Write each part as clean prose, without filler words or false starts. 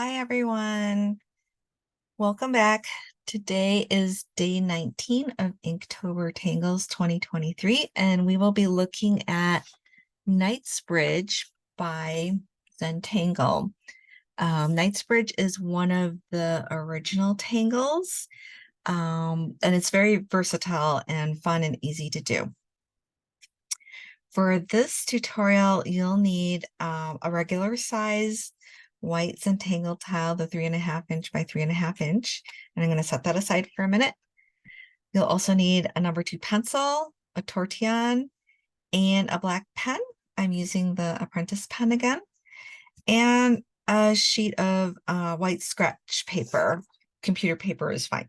Hi, everyone. Welcome back. Today is day 19 of Inktober Tangles 2023, and we will be looking at Knightsbridge by Zentangle. Knightsbridge is one of the original tangles, and it's very versatile and fun and easy to do. For this tutorial, you'll need a regular size white Zentangle tile, the 3.5 inch by 3.5 inch. And I'm going to set that aside for a minute. You'll also need a number 2 pencil, a tortillon, and a black pen. I'm using the apprentice pen again, and a sheet of white scratch paper. Computer paper is fine.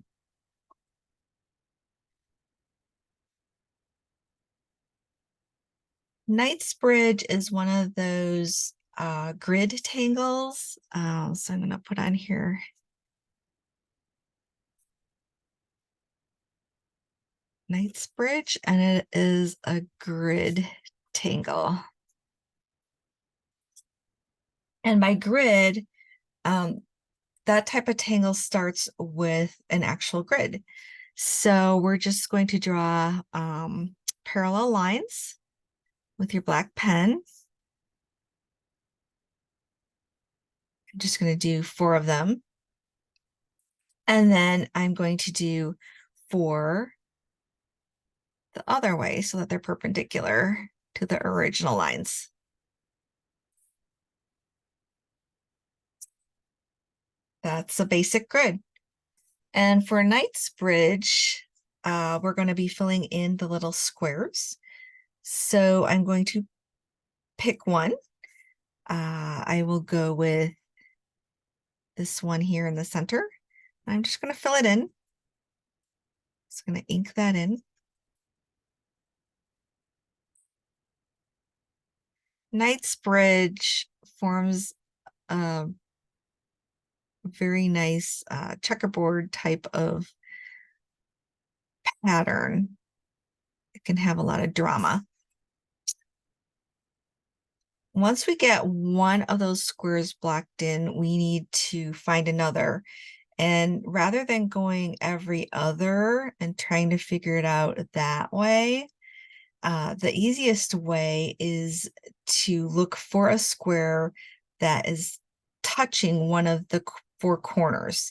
Knightsbridge is one of those grid tangles. So I'm going to put on here Knightsbridge, and it is a grid tangle. And by grid, that type of tangle starts with an actual grid. So we're just going to draw parallel lines with your black pen. I'm just going to do 4 of them. And then I'm going to do 4 the other way so that they're perpendicular to the original lines. That's a basic grid. And for Knightsbridge, we're going to be filling in the little squares. So I'm going to pick one. I will go with this one here in the center. I'm just going to fill it in. Just going to ink that in. Knightsbridge forms a very nice checkerboard type of pattern. It can have a lot of drama. Once we get one of those squares blocked in, we need to find another. And rather than going every other and trying to figure it out that way, the easiest way is to look for a square that is touching one of the 4 corners.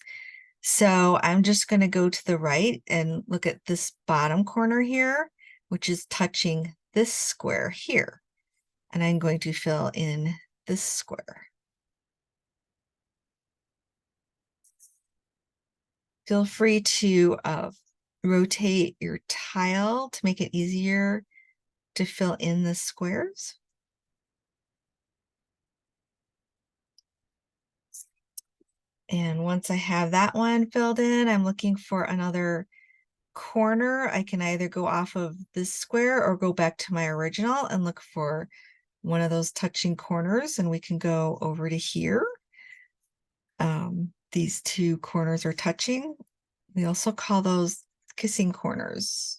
So I'm just going to go to the right and look at this bottom corner here, which is touching this square here. And I'm going to fill in this square. Feel free to rotate your tile to make it easier to fill in the squares. And once I have that one filled in, I'm looking for another corner. I can either go off of this square or go back to my original and look for one of those touching corners, and we can go over to here. These 2 corners are touching. We also call those kissing corners.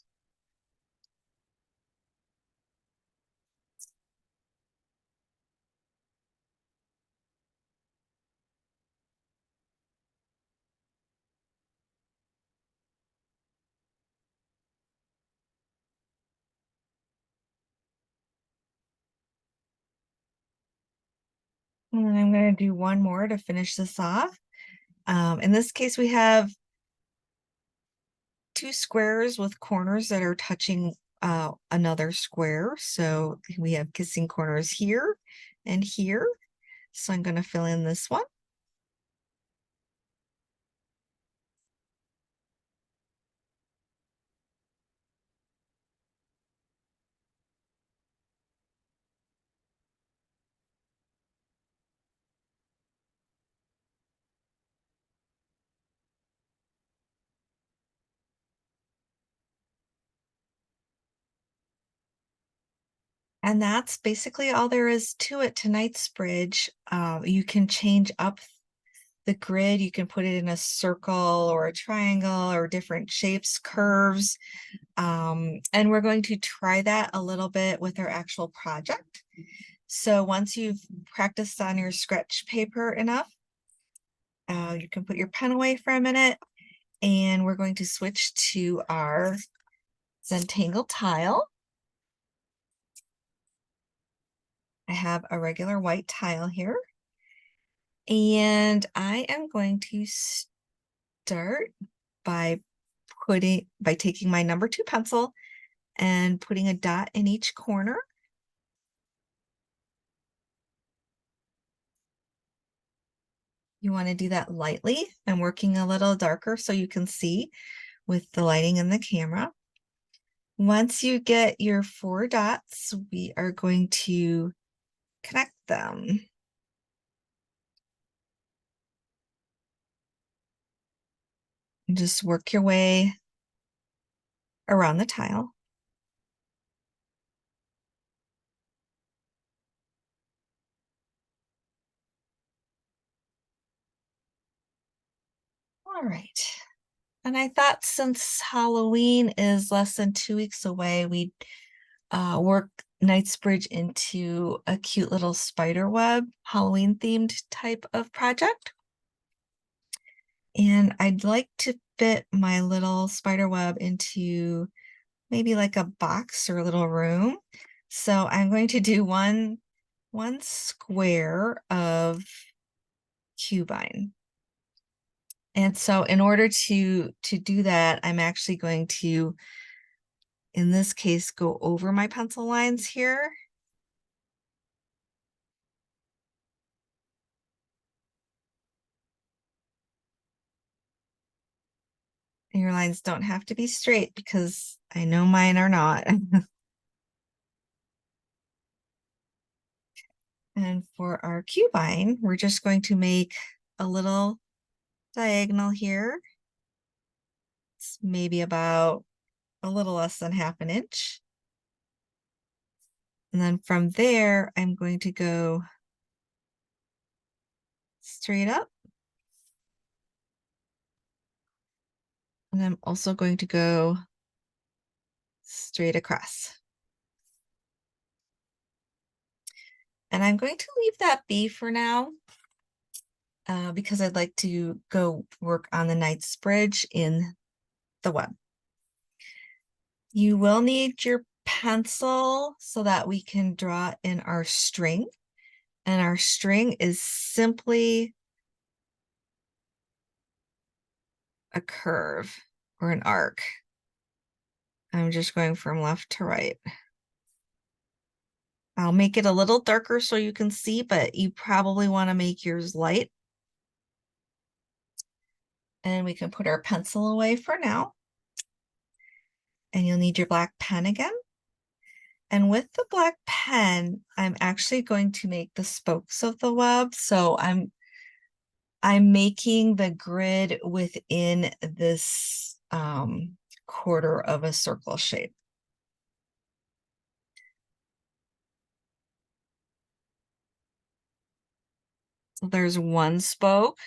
And I'm going to do one more to finish this off. In this case, we have 2 squares with corners that are touching another square. So we have kissing corners here and here. So I'm going to fill in this one. And that's basically all there is to it. Knightsbridge. You can change up the grid. You can put it in a circle or a triangle or different shapes, curves. And we're going to try that a little bit with our actual project. So once you've practiced on your scratch paper enough, You can put your pen away for a minute, and we're going to switch to our Zentangle tile. I have a regular white tile here, and I am going to start by taking my number 2 pencil and putting a dot in each corner. You want to do that lightly and working a little darker so you can see with the lighting in the camera. Once you get your 4 dots, we are going to connect them. And just work your way around the tile. All right. And I thought since Halloween is less than 2 weeks away, we'd work Knightsbridge into a cute little spider web, Halloween themed type of project. And I'd like to fit my little spider web into maybe like a box or a little room. So I'm going to do one square of Cubine. And so in order to do that, I'm actually going to, in this case, go over my pencil lines here. And your lines don't have to be straight because I know mine are not. And for our Cubine, we're just going to make a little diagonal here. It's maybe about a little less than ½ an inch. And then from there, I'm going to go straight up. And I'm also going to go straight across. And I'm going to leave that be for now because I'd like to go work on the Knightsbridge in the web. You will need your pencil so that we can draw in our string. And our string is simply a curve or an arc. I'm just going from left to right. I'll make it a little darker so you can see, but you probably want to make yours light. And we can put our pencil away for now. And you'll need your black pen again. And with the black pen, I'm actually going to make the spokes of the web. So I'm making the grid within this quarter of a circle shape. So there's one spoke.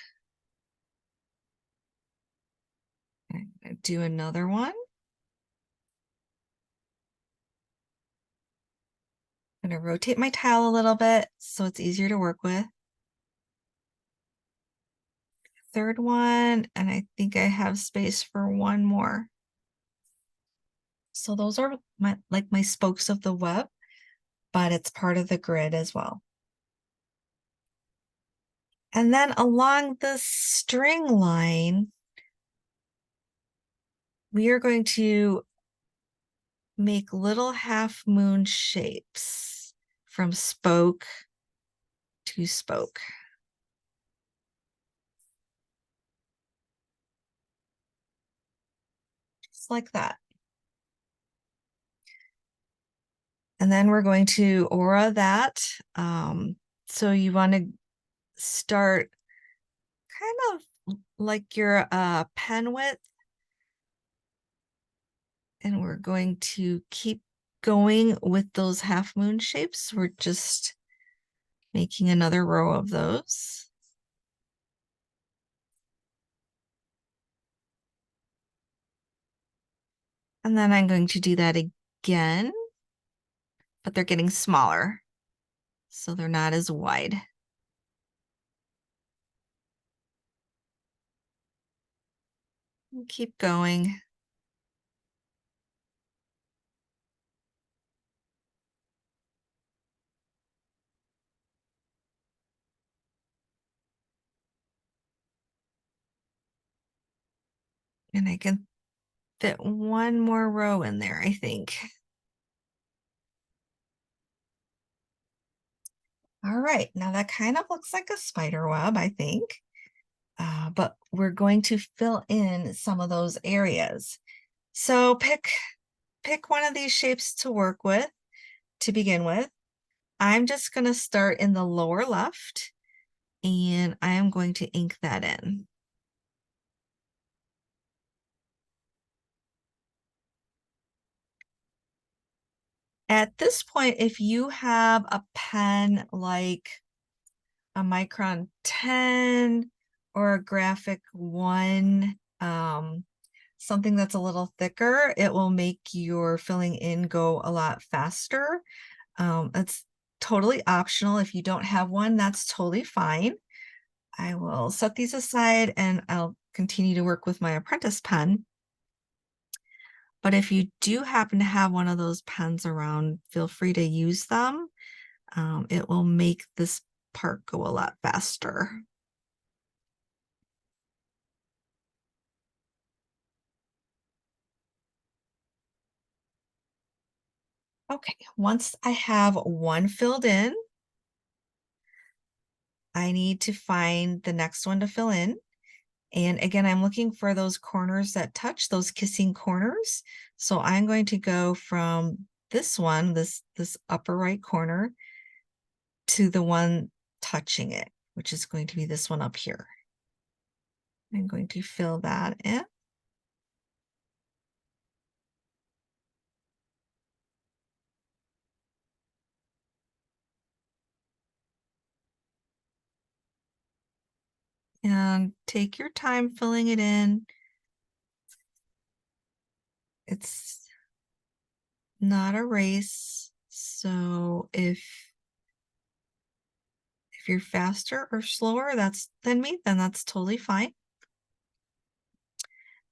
I'm gonna do another one. I'm gonna rotate my tile a little bit so it's easier to work with. Third one, and I think I have space for one more. So those are my spokes of the web, but it's part of the grid as well. And then along the string line, we are going to make little half moon shapes from spoke to spoke. Just like that. And then we're going to aura that. So you want to start kind of like your pen width. And we're going to keep going with those half moon shapes. We're just making another row of those. And then I'm going to do that again, but they're getting smaller, so they're not as wide. Keep going. And I can fit one more row in there, I think. All right, now that kind of looks like a spider web, I think. But we're going to fill in some of those areas. So pick one of these shapes to work with to begin with. I'm just going to start in the lower left, and I am going to ink that in. At this point, if you have a pen like a Micron 10 or a graphic 1, something that's a little thicker, it will make your filling in go a lot faster. It's totally optional. If you don't have one, that's totally fine. I will set these aside and I'll continue to work with my apprentice pen. But if you do happen to have one of those pens around, feel free to use them. It will make this part go a lot faster. Okay, once I have one filled in, I need to find the next one to fill in. And again, I'm looking for those corners that touch, those kissing corners. So I'm going to go from this one, this upper right corner, to the one touching it, which is going to be this one up here. I'm going to fill that in. And take your time filling it in. It's not a race. So if you're faster or slower than me, then that's totally fine.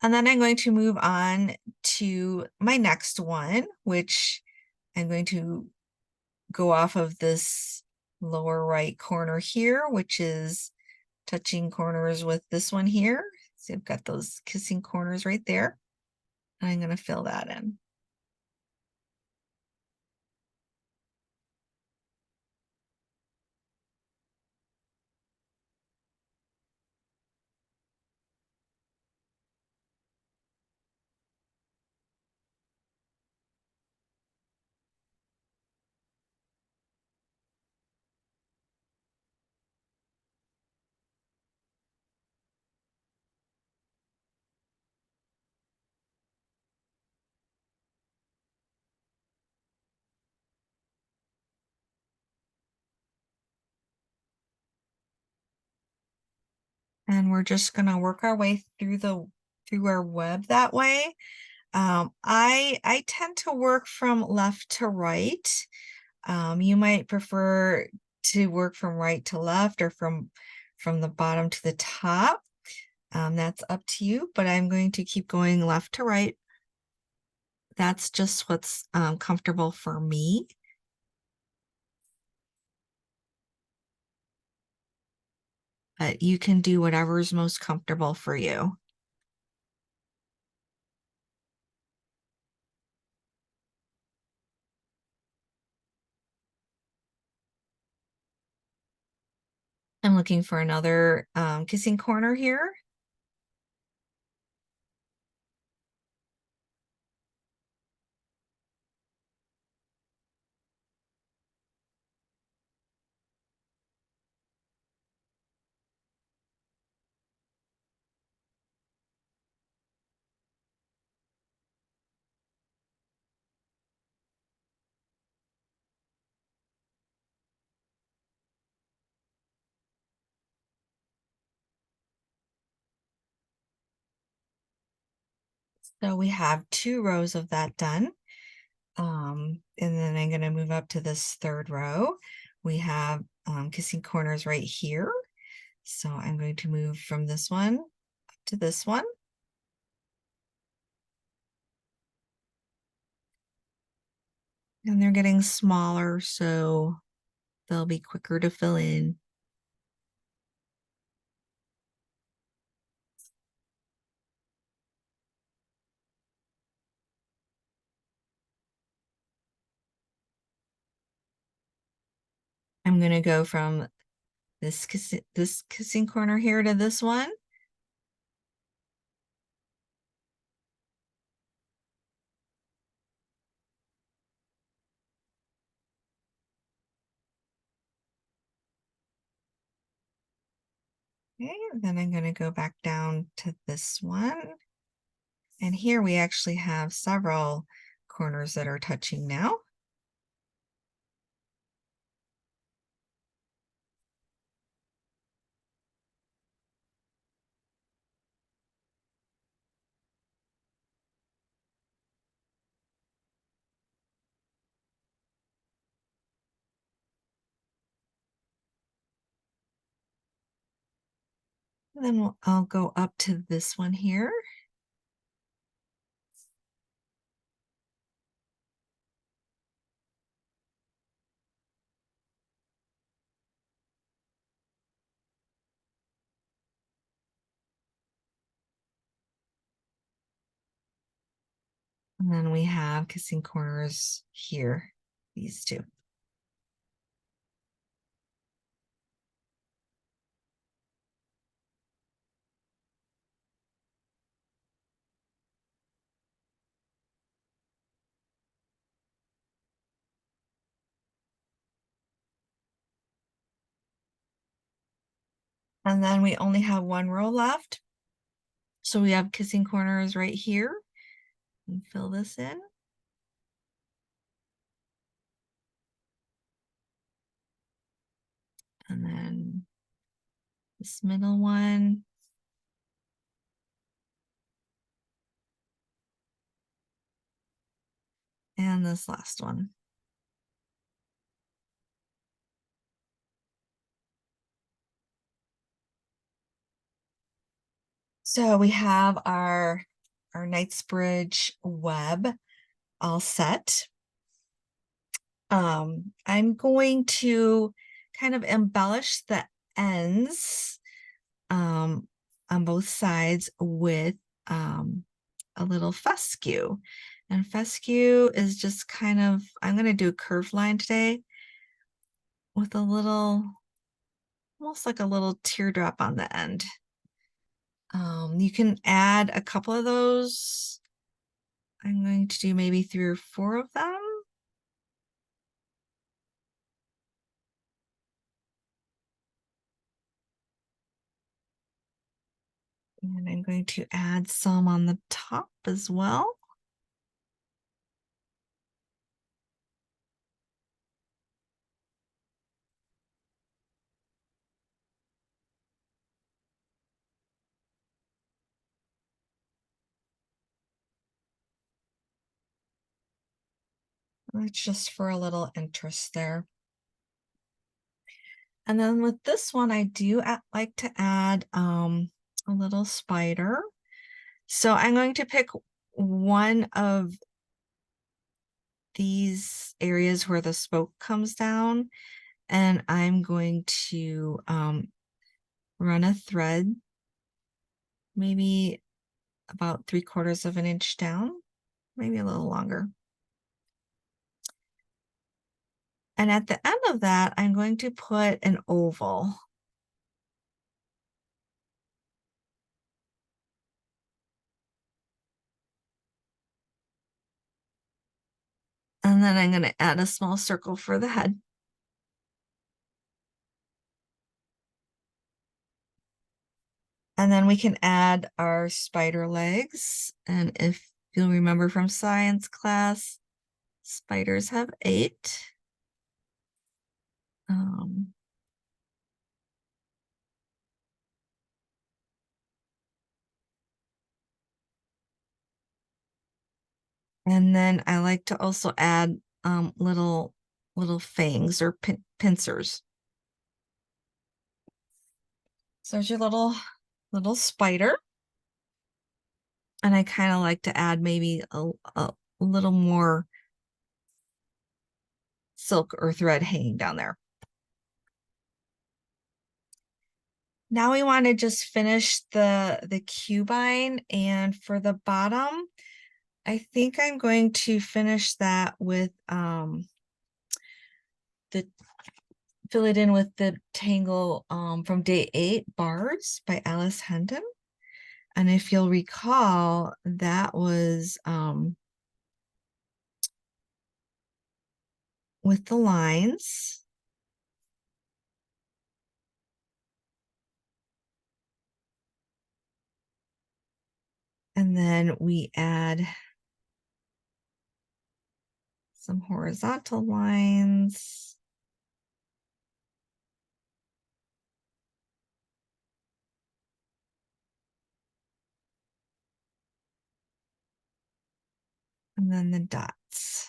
And then I'm going to move on to my next one, which I'm going to go off of this lower right corner here, which is touching corners with this one here. So I've got those kissing corners right there. And I'm going to fill that in. And we're just going to work our way through our web that way. I tend to work from left to right. You might prefer to work from right to left or from the bottom to the top. That's up to you, but I'm going to keep going left to right. That's just what's comfortable for me. But you can do whatever's most comfortable for you. I'm looking for another kissing corner here. So we have 2 rows of that done. And then I'm going to move up to this 3rd row. We have kissing corners right here. So I'm going to move from this one to this one. And they're getting smaller, so they'll be quicker to fill in. I'm going to go from this kissing corner here to this one. Okay, then I'm going to go back down to this one. And here we actually have several corners that are touching now. And then I'll go up to this one here. And then we have kissing corners here, these two. And then we only have one row left. So we have kissing corners right here. And fill this in. And then this middle one. And this last one. So we have our Knightsbridge web all set. I'm going to kind of embellish the ends on both sides with a little fescue. And fescue is just kind of, I'm going to do a curved line today with a little, almost like a little teardrop on the end. You can add a couple of those. I'm going to do maybe 3 or 4 of them. And I'm going to add some on the top as well. It's just for a little interest there. And then with this one, I do like to add a little spider. So I'm going to pick one of these areas where the spoke comes down, and I'm going to run a thread, maybe about 3/4 of an inch down, maybe a little longer. And at the end of that, I'm going to put an oval. And then I'm going to add a small circle for the head. And then we can add our spider legs. And if you'll remember from science class, spiders have 8. And then I like to also add little fangs or pincers. So there's your little spider. And I kind of like to add maybe a little more silk or thread hanging down there. Now we want to just finish the cubine, and for the bottom, I think I'm going to finish that with the fill it in with the tangle from day 8, Barz by Alice Hendon. And if you'll recall, that was with the lines. And then we add some horizontal lines. And then the dots.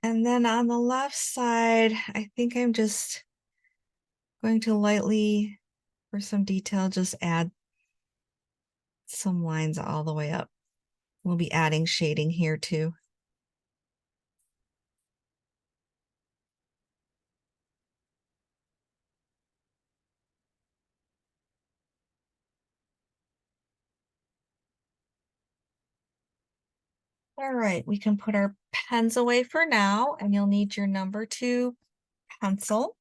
And then on the left side, I think I'm just going to lightly, for some detail, just add some lines all the way up. We'll be adding shading here too. All right, we can put our pens away for now, and you'll need your number 2 pencil.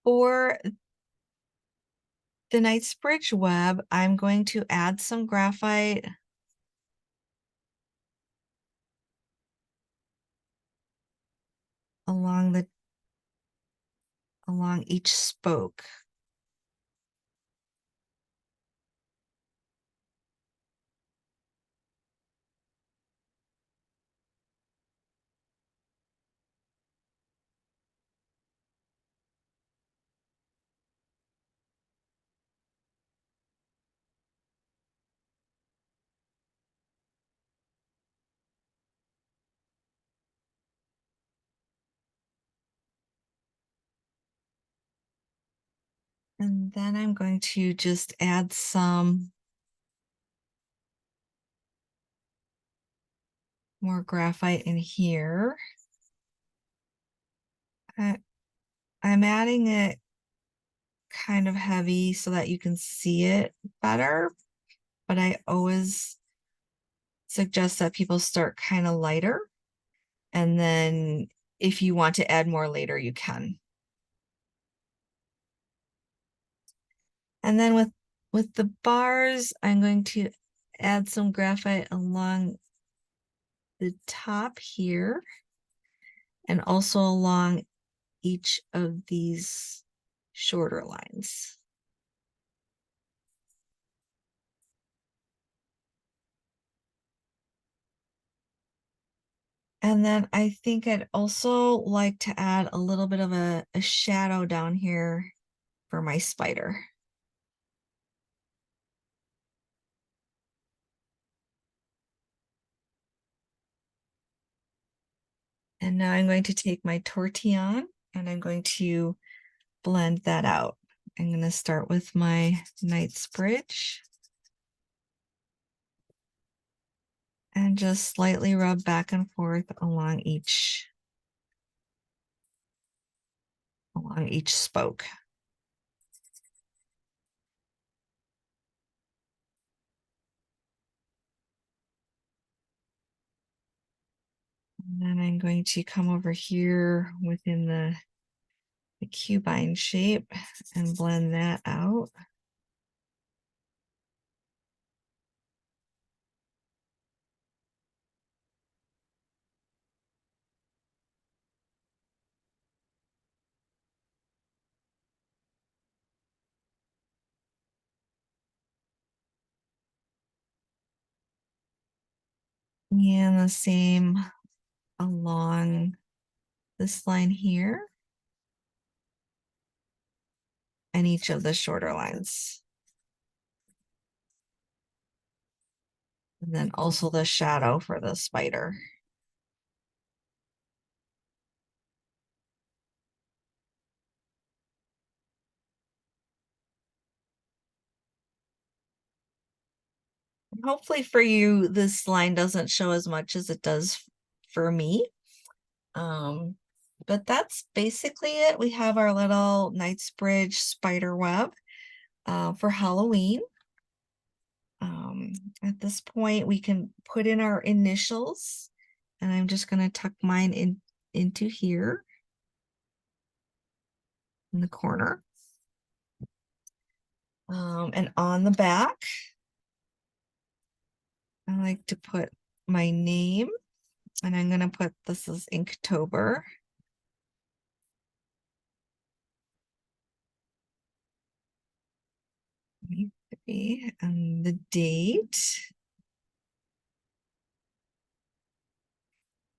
For the Knightsbridge web, I'm going to add some graphite along each spoke. And then I'm going to just add some more graphite in here. I'm adding it kind of heavy so that you can see it better, but I always suggest that people start kind of lighter, and then if you want to add more later, you can. And then with the bars, I'm going to add some graphite along the top here and also along each of these shorter lines. And then I think I'd also like to add a little bit of a shadow down here for my spider. And now I'm going to take my tortillon and I'm going to blend that out. I'm going to start with my Knightsbridge and just slightly rub back and forth along each spoke. And then I'm going to come over here within the Cubine shape and blend that out. And the same along this line here. and each of the shorter lines. And then also the shadow for the spider. Hopefully for you, this line doesn't show as much as it does for me. But that's basically it. We have our little Knightsbridge spider web for Halloween. At this point, we can put in our initials, and I'm just going to tuck mine into here in the corner. And on the back, I like to put my name, and I'm going to put, this is Inktober. And the date.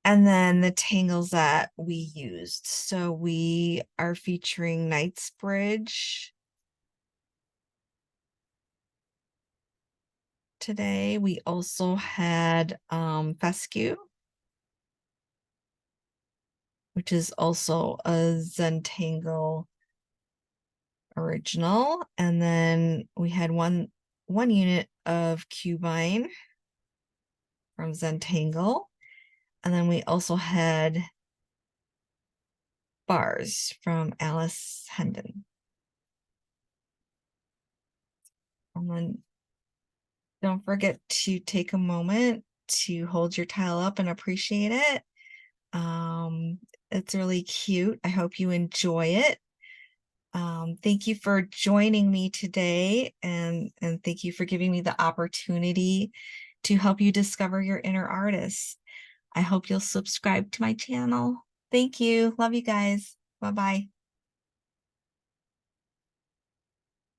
And then the tangles that we used. So we are featuring Knightsbridge today. We also had Fescu, which is also a Zentangle original. And then we had one unit of Cubine from Zentangle. And then we also had Barz from Hendon. And then don't forget to take a moment to hold your tile up and appreciate it. It's really cute. I hope you enjoy it. Thank you for joining me today, and thank you for giving me the opportunity to help you discover your inner artist. I hope you'll subscribe to my channel. Thank you. Love you guys. Bye-bye.